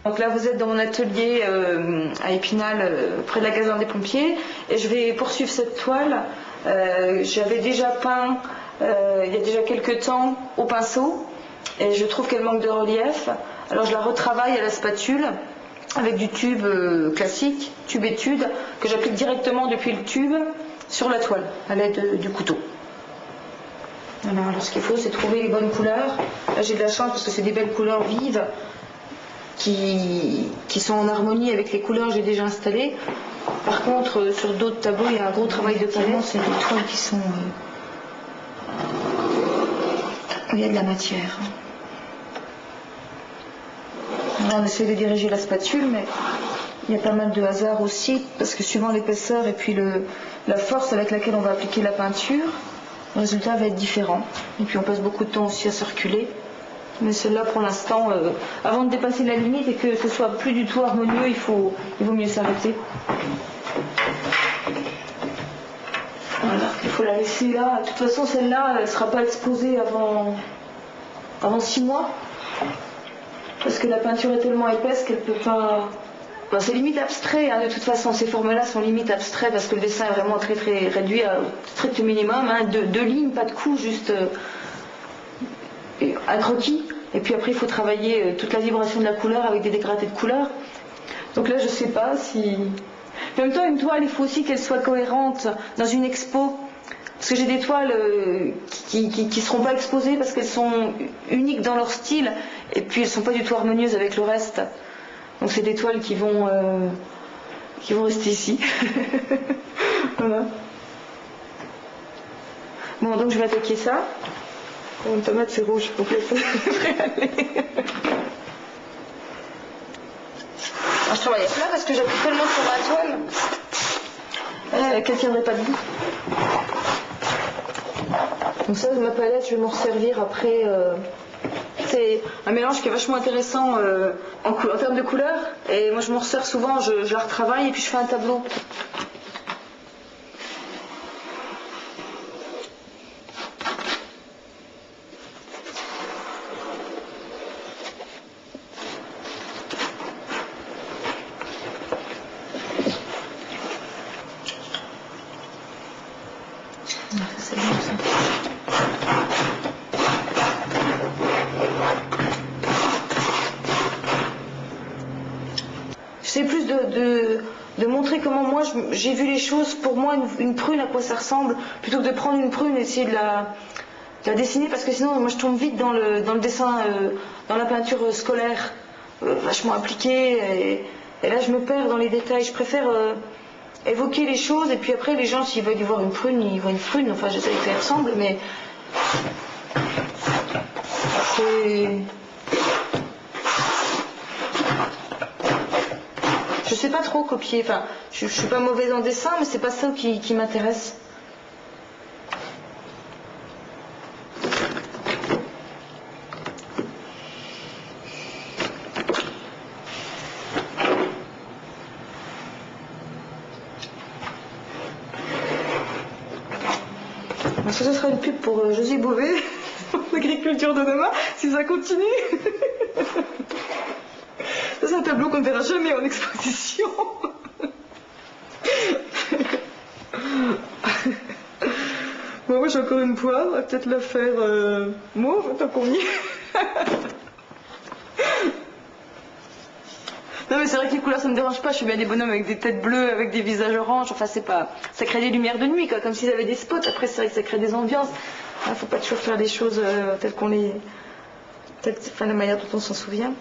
Donc là vous êtes dans mon atelier à Épinal, près de la caserne des pompiers, et je vais poursuivre cette toile. J'avais déjà peint il y a déjà quelques temps au pinceau, et je trouve qu'elle manque de relief. Alors je la retravaille à la spatule avec du tube classique, tube étude, que j'applique directement depuis le tube sur la toile à l'aide du couteau. Voilà, alors ce qu'il faut, c'est trouver les bonnes couleurs. Là j'ai de la chance parce que c'est des belles couleurs vives qui sont en harmonie avec les couleurs que j'ai déjà installées. Par contre, sur d'autres tableaux, il y a un gros travail de palette. C'est des toiles qui sont... il y a de la matière. Là, on essaie de diriger la spatule, mais il y a pas mal de hasard aussi, parce que suivant l'épaisseur et puis la force avec laquelle on va appliquer la peinture, le résultat va être différent. Et puis on passe beaucoup de temps aussi à circuler. Mais celle-là, pour l'instant, avant de dépasser la limite et que ce soit plus du tout harmonieux, il vaut mieux s'arrêter. Voilà, il faut la laisser là. De toute façon, celle-là, elle ne sera pas exposée avant 6 mois. Parce que la peinture est tellement épaisse qu'elle ne peut pas... Bon, c'est limite abstrait, hein, de toute façon, ces formes-là sont limite abstraites parce que le dessin est vraiment très très réduit au strict minimum, hein, deux lignes, pas de coups, juste un croquis. Et puis après, il faut travailler toute la vibration de la couleur avec des dégradés de couleurs. Donc là, je sais pas si... En même temps, une toile, il faut aussi qu'elle soit cohérente dans une expo. Parce que j'ai des toiles qui ne seront pas exposées parce qu'elles sont uniques dans leur style et puis elles ne sont pas du tout harmonieuses avec le reste. Donc c'est des toiles qui vont rester ici. Voilà. Bon, donc je vais attaquer ça. Une tomate c'est rouge, donc là ça devrait aller. Alors, je travaille là parce que j'appuie tellement sur ma toile qu'elle ne tiendrait pas debout. Donc ça, ma palette, je vais m'en servir après. C'est un mélange qui est vachement intéressant en termes de couleurs. Et moi, je m'en sers souvent, je la retravaille et puis je fais un tableau. C'est bon, ça. J'essaie plus de montrer comment moi j'ai vu les choses. Pour moi, une prune, à quoi ça ressemble, plutôt que de prendre une prune et essayer de la dessiner, parce que sinon, moi je tombe vite dans le dessin, dans la peinture scolaire, vachement appliquée, et là je me perds dans les détails. Je préfère évoquer les choses, et puis après, les gens, s'ils veulent y voir une prune, ils voient une prune. Enfin, j'essaie que ça y ressemble, mais c'est... Je sais pas trop copier, enfin, je suis pas mauvaise en dessin, mais c'est pas ça qui m'intéresse. Ça sera une pub pour José Bové, l'agriculture de demain, si ça continue. Ça, c'est un tableau qu'on ne verra jamais en exposition. Bon, moi j'ai encore une poire, on va peut-être la faire mauve, tant qu'on y est. Non mais c'est vrai que les couleurs ça me dérange pas, je fais bien des bonhommes avec des têtes bleues, avec des visages oranges, enfin c'est pas... Ça crée des lumières de nuit quoi, comme s'ils avaient des spots, après c'est vrai que ça crée des ambiances. Faut pas toujours faire les choses telles qu'on les... Enfin la manière dont on s'en souvient.